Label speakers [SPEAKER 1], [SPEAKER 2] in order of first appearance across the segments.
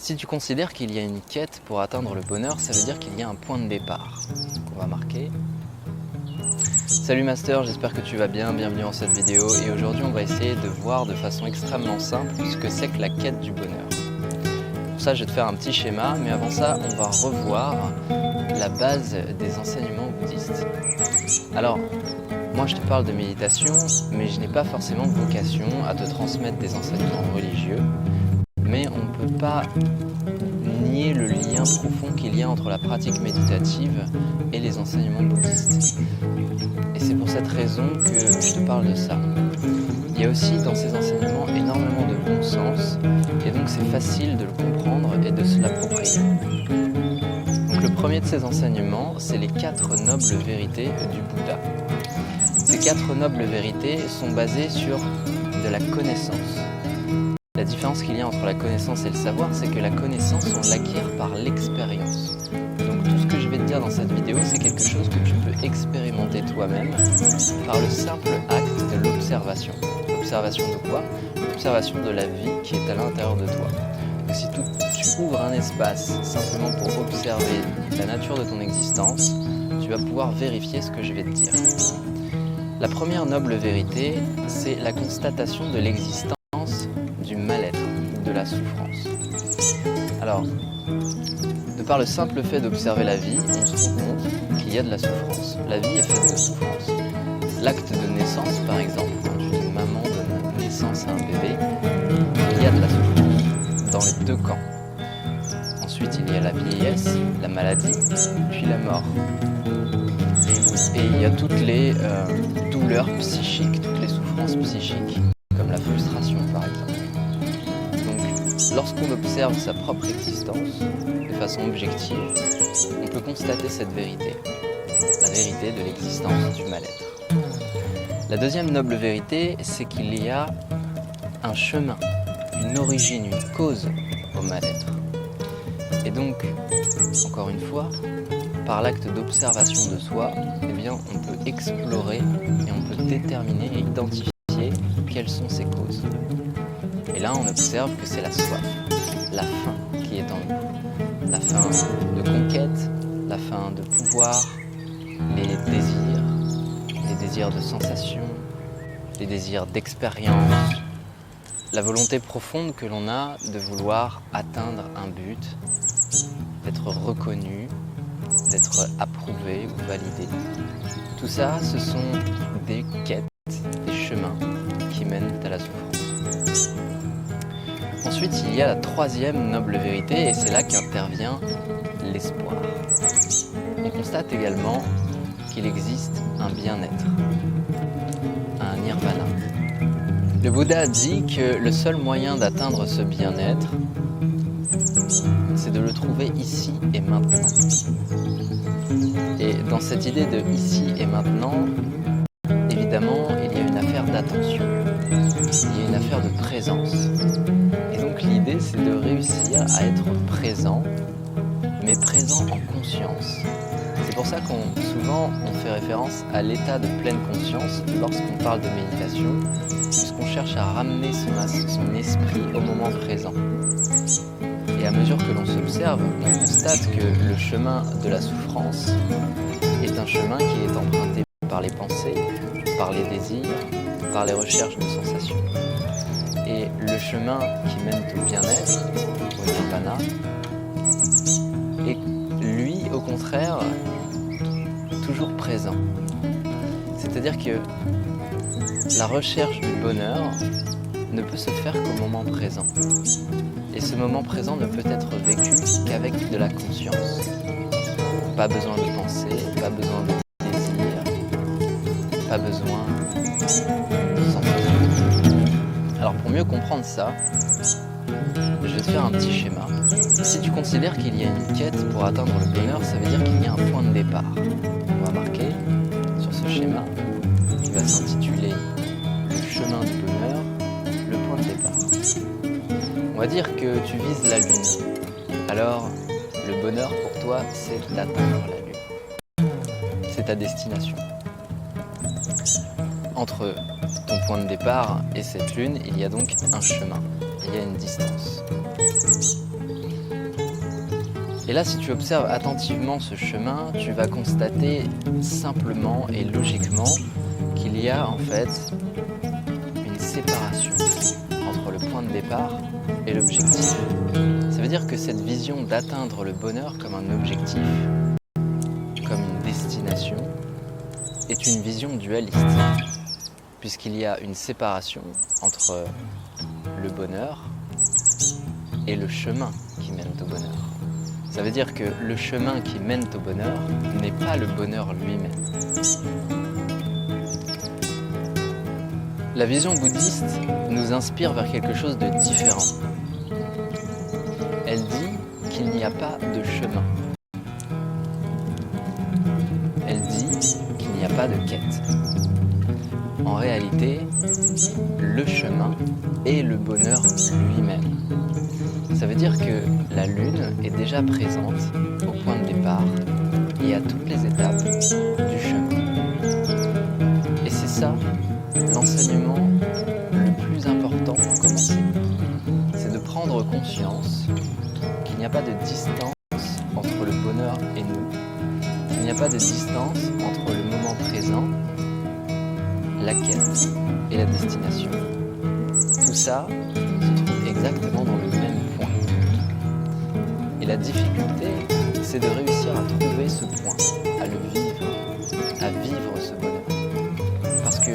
[SPEAKER 1] Si tu considères qu'il y a une quête pour atteindre le bonheur, ça veut dire qu'il y a un point de départ. Donc on va marquer. Salut Master, j'espère que tu vas bien, bienvenue dans cette vidéo et aujourd'hui on va essayer de voir de façon extrêmement simple ce que c'est que la quête du bonheur. Pour ça je vais te faire un petit schéma, mais avant ça on va revoir la base des enseignements bouddhistes. Alors, moi je te parle de méditation, mais je n'ai pas forcément vocation à te transmettre des enseignements religieux, mais on ne peut pas nier le lien profond qu'il y a entre la pratique méditative et les enseignements bouddhistes. Et c'est pour cette raison que je te parle de ça. Il y a aussi dans ces enseignements énormément de bon sens, et donc c'est facile de le comprendre et de se l'approprier. Donc le premier de ces enseignements, c'est les 4 nobles vérités du Bouddha. Ces 4 nobles vérités sont basées sur de la connaissance. La différence qu'il y a entre la connaissance et le savoir, c'est que la connaissance, on l'acquiert par l'expérience. Donc tout ce que je vais te dire dans cette vidéo, c'est quelque chose que tu peux expérimenter toi-même par le simple acte de l'observation. L'observation de quoi? L'observation de la vie qui est à l'intérieur de toi. Donc si tu ouvres un espace simplement pour observer la nature de ton existence, tu vas pouvoir vérifier ce que je vais te dire. La première noble vérité, c'est la constatation de l'existence du mal-être, de la souffrance. Alors, de par le simple fait d'observer la vie, on se rend compte qu'il y a de la souffrance. La vie est faite de souffrance. L'acte de naissance, par exemple, quand une maman donne naissance à un bébé, il y a de la souffrance dans les deux camps. Ensuite, il y a la vieillesse, la maladie, puis la mort. Et il y a toutes les douleurs psychiques, toutes les souffrances psychiques, comme la frustration, par exemple. Lorsqu'on observe sa propre existence de façon objective, on peut constater cette vérité, la vérité de l'existence du mal-être. La deuxième noble vérité, c'est qu'il y a un chemin, une origine, une cause au mal-être. Et donc, encore une fois, par l'acte d'observation de soi, eh bien, on peut explorer et on peut déterminer et identifier quelles sont ces causes. Et là, on observe que c'est la soif, la faim qui est en nous. La faim de conquête, la faim de pouvoir, les désirs de sensation, les désirs d'expérience, la volonté profonde que l'on a de vouloir atteindre un but, d'être reconnu, d'être approuvé ou validé. Tout ça, ce sont des quêtes, des chemins qui mènent à la souffrance. Ensuite, il y a la troisième noble vérité, et c'est là qu'intervient l'espoir. On constate également qu'il existe un bien-être, un nirvana. Le Bouddha dit que le seul moyen d'atteindre ce bien-être, c'est de le trouver ici et maintenant. Et dans cette idée de ici et maintenant, évidemment, il y a une affaire d'attention, il y a une affaire de présence. Et donc l'idée, c'est de réussir à être présent, mais présent en conscience. C'est pour ça souvent on fait référence à l'état de pleine conscience lorsqu'on parle de méditation, puisqu'on cherche à ramener son esprit au moment présent. Et à mesure que l'on s'observe, on constate que le chemin de la souffrance est un chemin qui est emprunté par les pensées, par les désirs, par les recherches de sensations. Et le chemin qui mène au bien-être, au nirvana, est lui, au contraire, toujours présent. C'est-à-dire que la recherche du bonheur ne peut se faire qu'au moment présent. Et ce moment présent ne peut être vécu qu'avec de la conscience. Pas besoin de penser, pas besoin de désir, pas besoin de sensation. Alors pour mieux comprendre ça, je vais te faire un petit schéma. Si tu considères qu'il y a une quête pour atteindre le bonheur, ça veut dire qu'il y a un point de départ. On va marquer sur ce schéma qui va s'intituler le chemin du bonheur, le point de départ. On va dire que tu vises la lune. Alors, le bonheur pour toi, c'est d'atteindre la lune. C'est ta destination. Entre ton point de départ et cette lune, il y a donc un chemin. Il y a une distance. Et là, si tu observes attentivement ce chemin, tu vas constater simplement et logiquement qu'il y a en fait une séparation entre le point de départ et l'objectif. Ça veut dire que cette vision d'atteindre le bonheur comme un objectif, comme une destination, est une vision dualiste, puisqu'il y a une séparation entre le bonheur et le chemin qui mène au bonheur. Ça veut dire que le chemin qui mène au bonheur n'est pas le bonheur lui-même. La vision bouddhiste nous inspire vers quelque chose de différent. Elle dit qu'il n'y a pas de chemin. Elle dit qu'il n'y a pas de quête. En réalité, le chemin est le bonheur lui-même. Ça veut dire que la lune est déjà présente au point de départ et à toutes les étapes du chemin. Et c'est ça l'enseignement le plus important pour commencer. C'est de prendre conscience qu'il n'y a pas de distance entre le bonheur et nous. Il n'y a pas de distance entre le moment présent, la quête et la destination. Tout ça se trouve exactement dans le même point. Et la difficulté, c'est de réussir à trouver ce point, à le vivre, à vivre ce bonheur. Parce que,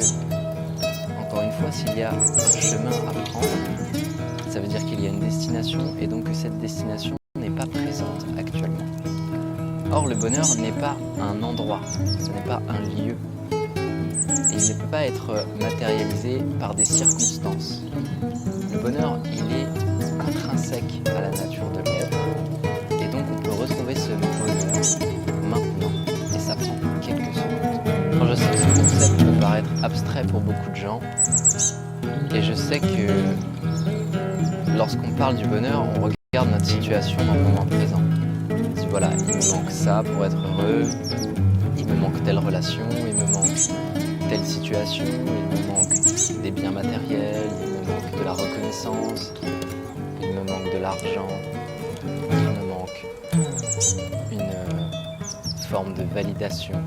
[SPEAKER 1] encore une fois, s'il y a un chemin à prendre, ça veut dire qu'il y a une destination et donc que cette destination n'est pas présente actuellement. Or, le bonheur n'est pas un endroit, ce n'est pas un lieu. Et il ne peut pas être matérialisé par des circonstances. Le bonheur, il est intrinsèque à la nature de l'être. Et donc, on peut retrouver ce bonheur maintenant. Et ça prend quelques secondes. Alors, je sais que ce concept peut paraître abstrait pour beaucoup de gens. Et je sais que lorsqu'on parle du bonheur, on regarde notre situation dans le moment présent. On dit voilà, il me manque ça pour être heureux, il me manque telle relation, il me manque telle situation, il me manque des biens matériels, il me manque de la reconnaissance, il me manque de l'argent, il me manque une forme de validation,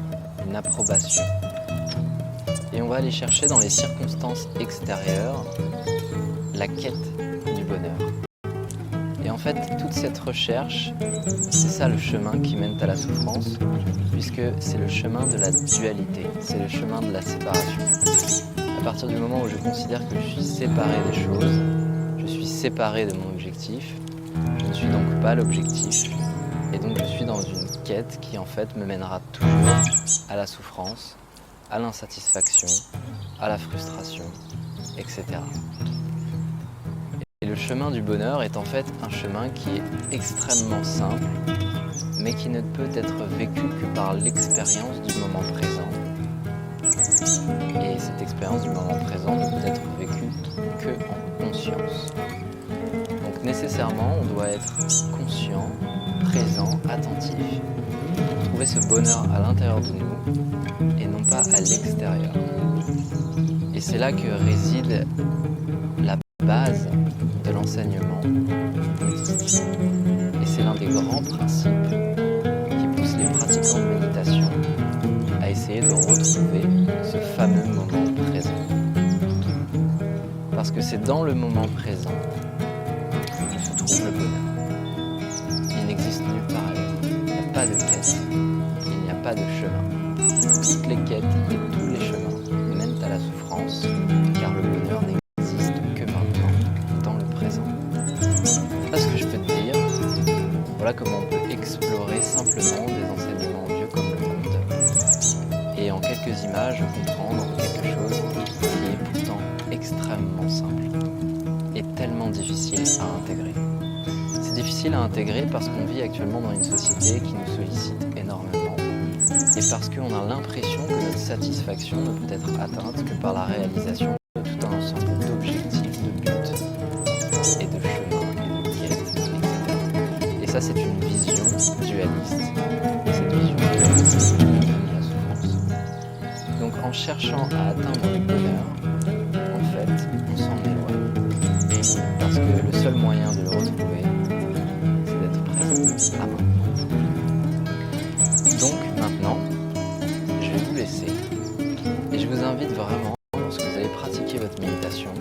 [SPEAKER 1] une approbation. Et on va aller chercher dans les circonstances extérieures la quête du bonheur. Et en fait, toute cette recherche, c'est ça le chemin qui mène à la souffrance, puisque c'est le chemin de la dualité, c'est le chemin de la séparation. À partir du moment où je considère que je suis séparé des choses, je suis séparé de mon objectif, je ne suis donc pas l'objectif, et donc je suis dans une quête qui en fait me mènera toujours à la souffrance, à l'insatisfaction, à la frustration, etc. Et le chemin du bonheur est en fait un chemin qui est extrêmement simple, mais qui ne peut être vécu que par l'expérience du moment présent. Et cette expérience du moment présent ne peut être vécue que en conscience. Donc nécessairement, on doit être conscient, présent, attentif, pour trouver ce bonheur à l'intérieur de nous et non pas à l'extérieur. Et c'est là que réside la base de l'enseignement bouddhiste. Et c'est l'un des grands principes qui pousse les pratiquants de méditation à essayer de retrouver ce fameux moment présent. Parce que c'est dans le moment présent que se trouve le bonheur. Il n'existe nulle part ailleurs. Il n'y a pas de quête, il n'y a pas de chemin. Toutes les quêtes et tous les chemins mènent à la souffrance, car le bonheur n'existe que maintenant, dans le présent. Voilà ce que je peux te dire. Voilà comment on peut explorer simplement des enseignements vieux comme le monde. Et en quelques images, comprendre quelque chose qui est pourtant extrêmement simple et tellement difficile à intégrer. C'est difficile à intégrer parce qu'on vit actuellement dans une société qui nous sollicite énormément et parce qu'on a l'impression que notre satisfaction ne peut être atteinte que par la réalisation de tout un ensemble d'objectifs, de buts et de chemins et de quêtes, etc. Et ça, c'est une vision dualiste. Et cette vision dualiste est la souffrance. Donc en cherchant à atteindre le bonheur, en fait, on s'en éloigne. Parce que le seul moyen de le retrouver, c'est d'être présent à maintenant. je vous invite vraiment, lorsque vous allez pratiquer votre méditation,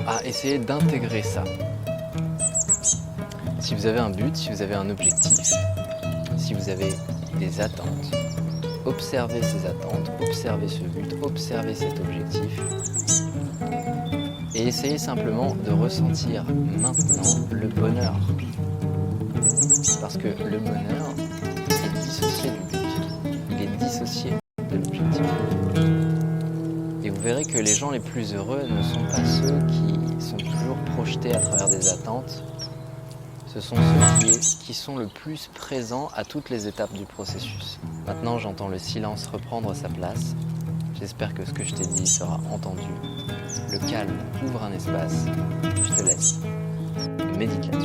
[SPEAKER 1] à essayer d'intégrer ça. Si vous avez un but, si vous avez un objectif, si vous avez des attentes, observez ces attentes, observez ce but, observez cet objectif et essayez simplement de ressentir maintenant le bonheur. Parce que le bonheur est dissocié du but, il est dissocié de l'objectif. Et vous verrez que les gens les plus heureux ne sont pas ceux qui sont toujours projetés à travers des attentes, ce sont ceux qui sont le plus présents à toutes les étapes du processus. Maintenant, j'entends le silence reprendre sa place. J'espère que ce que je t'ai dit sera entendu. Le calme ouvre un espace. Je te laisse. Médite là-dessus.